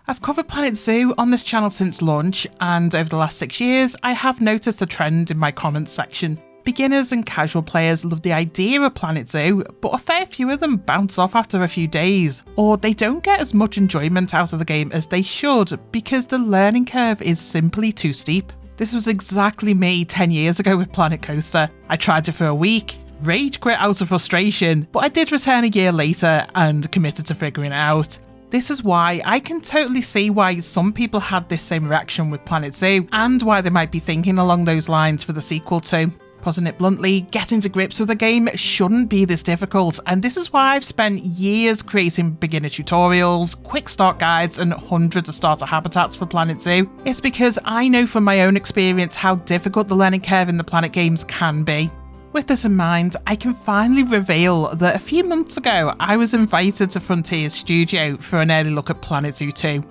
I've covered Planet Zoo on this channel since launch, and over the last 6 years, I have noticed a trend in my comments section. Beginners and casual players love the idea of Planet Zoo, but a fair few of them bounce off after a few days, or they don't get as much enjoyment out of the game as they should because the learning curve is simply too steep. This was exactly me 10 years ago with Planet Coaster. I tried it for a week, rage quit out of frustration, but I did return a year later and committed to figuring it out. This is why I can totally see why some people had this same reaction with Planet Zoo, and why they might be thinking along those lines for the sequel too. Putting it bluntly, getting to grips with the game shouldn't be this difficult, and this is why I've spent years creating beginner tutorials, quick start guides, and hundreds of starter habitats for Planet Zoo. It's because I know from my own experience how difficult the learning curve in the Planet games can be. With this in mind, I can finally reveal that a few months ago I was invited to Frontier's studio for an early look at Planet Zoo 2.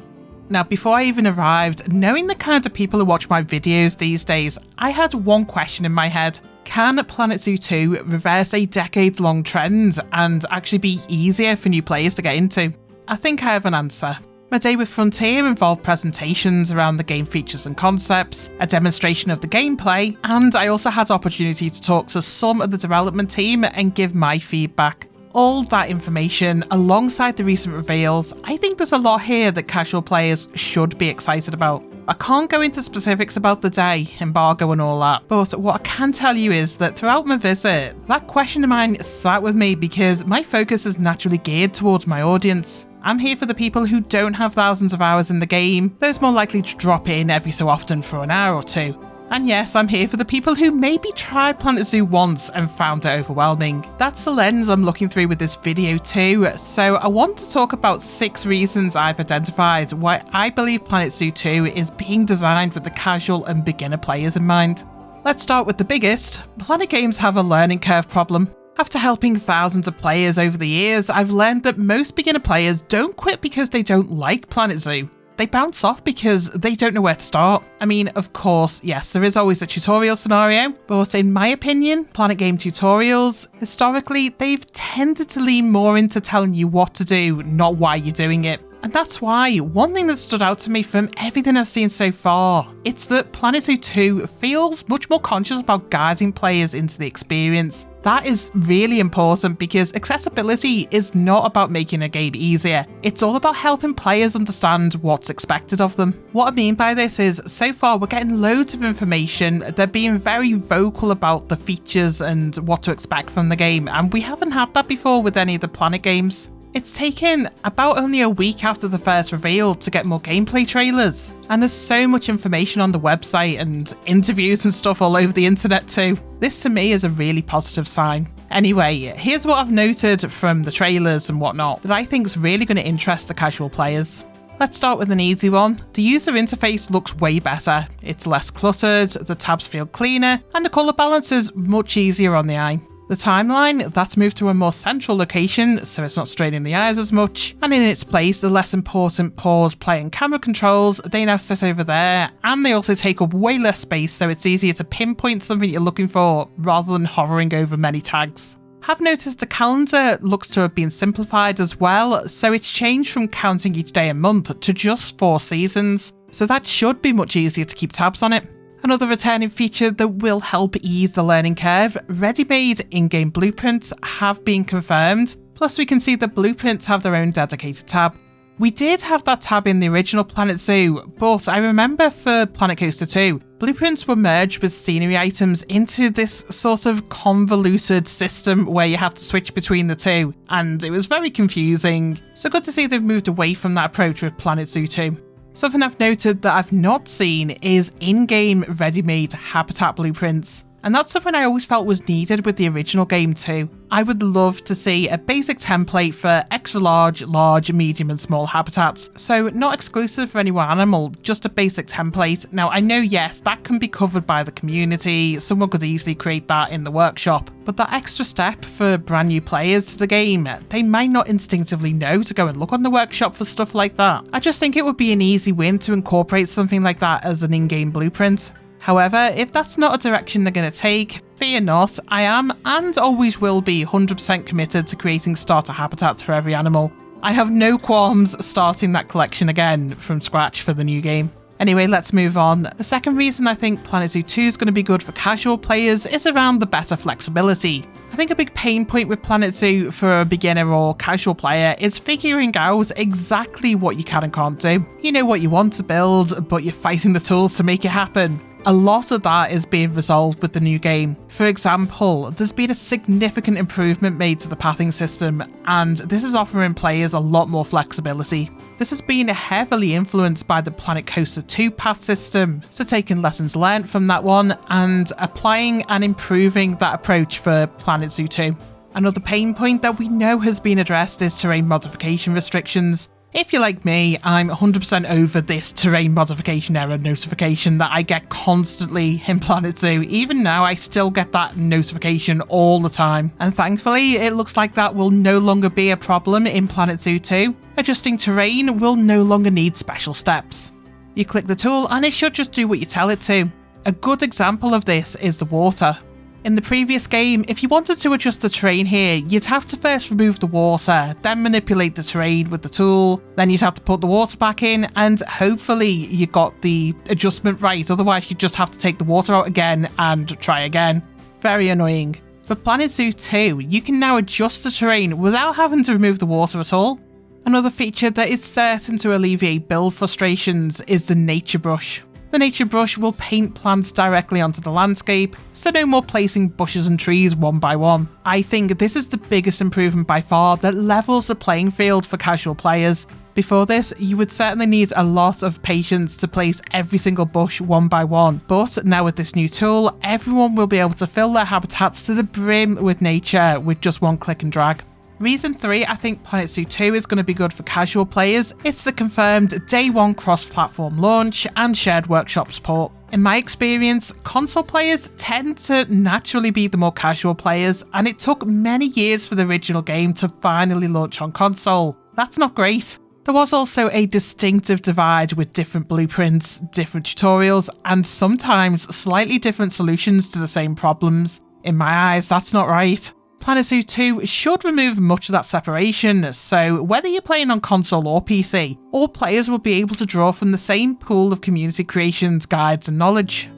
Now, before I even arrived, knowing the kind of people who watch my videos these days, I had one question in my head. Can Planet Zoo 2 reverse a decades-long trend and actually be easier for new players to get into? I think I have an answer. My day with Frontier involved presentations around the game features and concepts, a demonstration of the gameplay, and I also had the opportunity to talk to some of the development team and give my feedback. All that information, alongside the recent reveals, I think there's a lot here that casual players should be excited about. I can't go into specifics about the day, embargo and all that, but what I can tell you is that throughout my visit, that question of mine sat with me because my focus is naturally geared towards my audience. I'm here for the people who don't have thousands of hours in the game, those more likely to drop in every so often for an hour or two. And yes, I'm here for the people who maybe tried Planet Zoo once and found it overwhelming. That's the lens I'm looking through with this video too, so I want to talk about 6 reasons I've identified why I believe Planet Zoo 2 is being designed with the casual and beginner players in mind. Let's start with the biggest. Planet games have a learning curve problem. After helping thousands of players over the years, I've learned that most beginner players don't quit because they don't like Planet Zoo. They bounce off because they don't know where to start. I mean, of course, yes, there is always a tutorial scenario, but in my opinion, Planet game tutorials, historically, they've tended to lean more into telling you what to do, not why you're doing it. And that's why one thing that stood out to me from everything I've seen so far, it's that Planet Zoo 2 feels much more conscious about guiding players into the experience. That is really important because accessibility is not about making a game easier. It's all about helping players understand what's expected of them. What I mean by this is, so far we're getting loads of information, they're being very vocal about the features and what to expect from the game, and we haven't had that before with any of the Planet games. It's taken about only a week after the first reveal to get more gameplay trailers, and there's so much information on the website and interviews and stuff all over the internet too. This to me is a really positive sign. Anyway, here's what I've noted from the trailers and whatnot that I think is really going to interest the casual players. Let's start with an easy one. The user interface looks way better. It's less cluttered, the tabs feel cleaner, and the colour balance is much easier on the eye. The timeline, that's moved to a more central location, so it's not straining the eyes as much, and in its place, the less important pause, play and camera controls, they now sit over there, and they also take up way less space, so it's easier to pinpoint something you're looking for, rather than hovering over many tags. Have noticed the calendar looks to have been simplified as well, so it's changed from counting each day and month to just 4 seasons, so that should be much easier to keep tabs on it. Another returning feature that will help ease the learning curve, ready-made in-game blueprints have been confirmed, plus we can see the blueprints have their own dedicated tab. We did have that tab in the original Planet Zoo, but I remember for Planet Coaster 2, blueprints were merged with scenery items into this sort of convoluted system where you had to switch between the two, and it was very confusing, so good to see they've moved away from that approach with Planet Zoo 2. Something I've noted that I've not seen is in-game ready-made habitat blueprints, and that's something I always felt was needed with the original game too. I would love to see a basic template for extra large, large, medium and small habitats, so not exclusive for any one animal, just a basic template. Now I know yes, that can be covered by the community, someone could easily create that in the workshop, but that extra step for brand new players to the game, they might not instinctively know to go and look on the workshop for stuff like that. I just think it would be an easy win to incorporate something like that as an in-game blueprint. However, if that's not a direction they're going to take, fear not, I am and always will be 100% committed to creating starter habitats for every animal. I have no qualms starting that collection again from scratch for the new game. Anyway, let's move on. The second reason I think Planet Zoo 2 is going to be good for casual players is around the better flexibility. I think a big pain point with Planet Zoo for a beginner or casual player is figuring out exactly what you can and can't do. You know what you want to build, but you're fighting the tools to make it happen. A lot of that is being resolved with the new game. For example, there's been a significant improvement made to the pathing system, and this is offering players a lot more flexibility. This has been heavily influenced by the Planet Coaster 2 path system, so taking lessons learnt from that one and applying and improving that approach for Planet Zoo 2. Another pain point that we know has been addressed is terrain modification restrictions. If you're like me, I'm 100% over this terrain modification error notification that I get constantly in Planet Zoo. Even now, I still get that notification all the time. And thankfully, it looks like that will no longer be a problem in Planet Zoo 2. Adjusting terrain will no longer need special steps. You click the tool and it should just do what you tell it to. A good example of this is the water. In the previous game, if you wanted to adjust the terrain here, you'd have to first remove the water, then manipulate the terrain with the tool, then you'd have to put the water back in, and hopefully you got the adjustment right, otherwise you'd just have to take the water out again and try again. Very annoying. For Planet Zoo 2, you can now adjust the terrain without having to remove the water at all. Another feature that is certain to alleviate build frustrations is the nature brush. The nature brush will paint plants directly onto the landscape, so no more placing bushes and trees one by one. I think this is the biggest improvement by far that levels the playing field for casual players. Before this, you would certainly need a lot of patience to place every single bush one by one, but now with this new tool, everyone will be able to fill their habitats to the brim with nature with just one click and drag. Reason 3 I think Planet Zoo 2 is going to be good for casual players, it's the confirmed day 1 cross-platform launch and shared workshop support. In my experience, console players tend to naturally be the more casual players, and it took many years for the original game to finally launch on console. That's not great. There was also a distinctive divide with different blueprints, different tutorials, and sometimes slightly different solutions to the same problems. In my eyes, that's not right. Planet Zoo 2 should remove much of that separation, so whether you're playing on console or PC, all players will be able to draw from the same pool of community creations, guides and knowledge.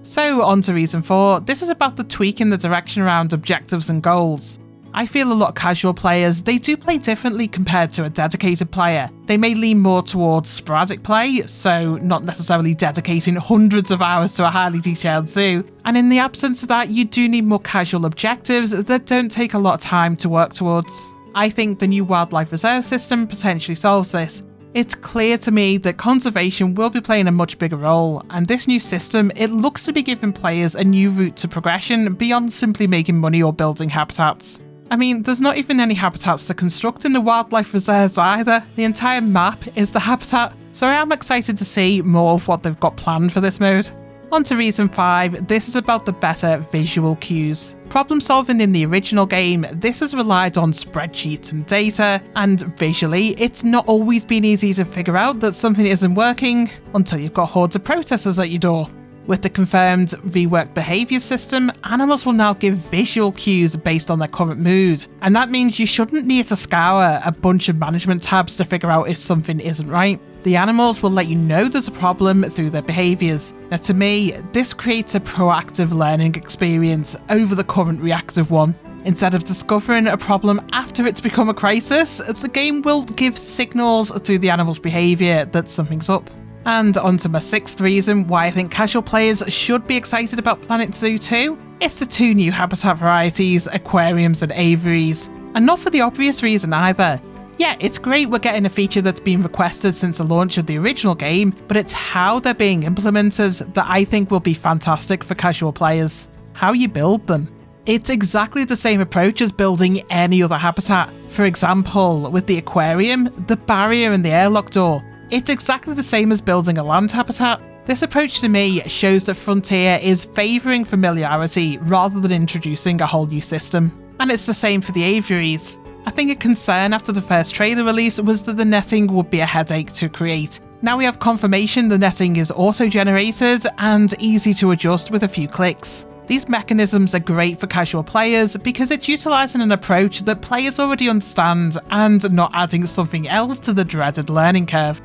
So on to reason 4, this is about the tweak in the direction around objectives and goals. I feel a lot of casual players, they do play differently compared to a dedicated player. They may lean more towards sporadic play, so not necessarily dedicating hundreds of hours to a highly detailed zoo. And in the absence of that, you do need more casual objectives that don't take a lot of time to work towards. I think the new wildlife reserve system potentially solves this. It's clear to me that conservation will be playing a much bigger role, and this new system, it looks to be giving players a new route to progression beyond simply making money or building habitats. I mean, there's not even any habitats to construct in the wildlife reserves either. The entire map is the habitat, so I am excited to see more of what they've got planned for this mode. On to reason 5, this is about the better visual cues. Problem solving in the original game, this has relied on spreadsheets and data, and visually, it's not always been easy to figure out that something isn't working until you've got hordes of protesters at your door. With the confirmed reworked behaviour system, animals will now give visual cues based on their current mood, and that means you shouldn't need to scour a bunch of management tabs to figure out if something isn't right. The animals will let you know there's a problem through their behaviours. Now to me, this creates a proactive learning experience over the current reactive one. Instead of discovering a problem after it's become a crisis, the game will give signals through the animal's behaviour that something's up. And on to my 6th reason why I think casual players should be excited about Planet Zoo 2. It's the 2 new habitat varieties, aquariums and aviaries. And not for the obvious reason either. Yeah, it's great we're getting a feature that's been requested since the launch of the original game, but it's how they're being implemented that I think will be fantastic for casual players. How you build them. It's exactly the same approach as building any other habitat. For example, with the aquarium, the barrier and the airlock door. It's exactly the same as building a land habitat. This approach to me shows that Frontier is favouring familiarity rather than introducing a whole new system. And it's the same for the aviaries. I think a concern after the first trailer release was that the netting would be a headache to create. Now we have confirmation the netting is auto-generated and easy to adjust with a few clicks. These mechanisms are great for casual players because it's utilising an approach that players already understand and not adding something else to the dreaded learning curve.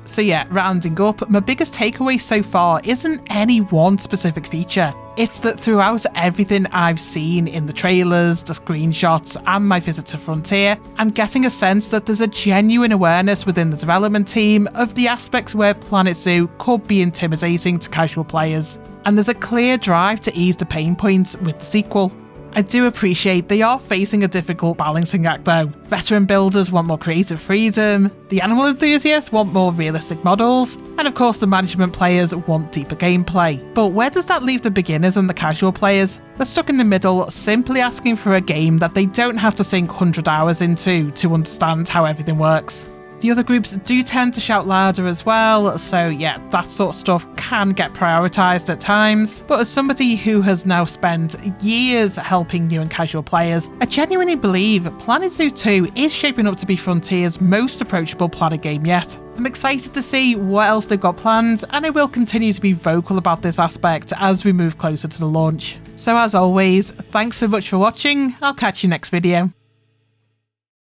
So yeah, rounding up, my biggest takeaway so far isn't any one specific feature. It's that throughout everything I've seen in the trailers, the screenshots, and my visit to Frontier, I'm getting a sense that there's a genuine awareness within the development team of the aspects where Planet Zoo could be intimidating to casual players. And there's a clear drive to ease the pain points with the sequel. I do appreciate they are facing a difficult balancing act though. Veteran builders want more creative freedom, the animal enthusiasts want more realistic models, and of course the management players want deeper gameplay. But where does that leave the beginners and the casual players? They're stuck in the middle, simply asking for a game that they don't have to sink 100 hours into to understand how everything works. The other groups do tend to shout louder as well, so yeah, that sort of stuff can get prioritised at times. But as somebody who has now spent years helping new and casual players, I genuinely believe Planet Zoo 2 is shaping up to be Frontier's most approachable Planet game yet. I'm excited to see what else they've got planned, and I will continue to be vocal about this aspect as we move closer to the launch. So as always, thanks so much for watching, I'll catch you next video.